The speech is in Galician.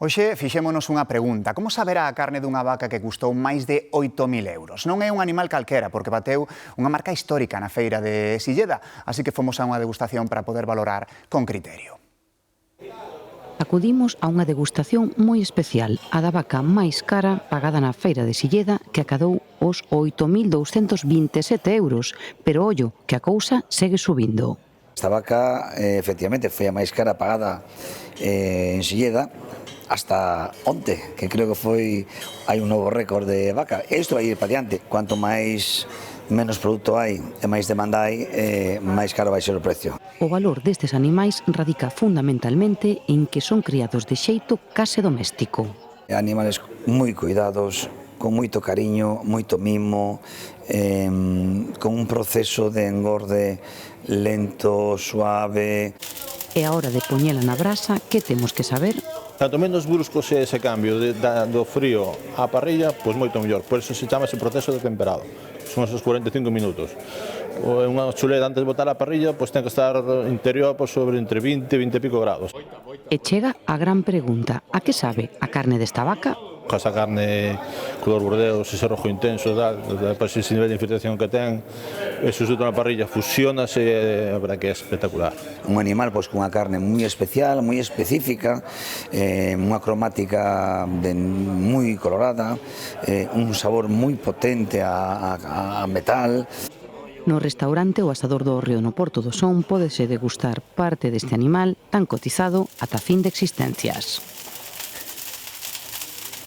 Hoxe fixémonos unha pregunta. Como saberá a carne dunha vaca que custou máis de 8.000 euros? Non é un animal calquera, porque bateu unha marca histórica na feira de Silleda, así que fomos a unha degustación para poder valorar con criterio. Acudimos a unha degustación moi especial, a da vaca máis cara pagada na feira de Silleda, que acadou os 8.227 euros, pero ollo, que a cousa segue subindo. Esta vaca, efectivamente, foi a máis cara pagada en Silleda, hasta onte, que creo que hai un novo récord de vaca. E isto vai ir para diante. Cuanto menos produto hai e máis demanda hai, máis caro vai ser o precio. O valor destes animais radica fundamentalmente en que son criados de xeito case doméstico. Animales moi cuidados, con moito cariño, moito mimo, con un proceso de engorde lento, suave. E a hora de poñela na brasa, que temos que saber? Tanto menos brusco se ese cambio do frío á parrilla, pois moito mellor. Por eso se chama ese proceso de temperado. Son esos 45 minutos. Unha chuleta antes de botar a parrilla, pois ten que estar interior sobre entre 20 e 20 e pico grados. E chega a gran pregunta: a que sabe a carne desta vaca? Esa carne color bordeaux, ese rojo intenso, depois ese nivel de infiltración que ten, ese susto na parrilla fusionase, a verdad que é espectacular. Un animal pois cunha carne moi especial, moi específica, unha cromática moi colorada, un sabor moi potente a metal. No restaurante O Asador do Hórreo no Porto do Son pódese degustar parte deste animal tan cotizado ata fin de existencias.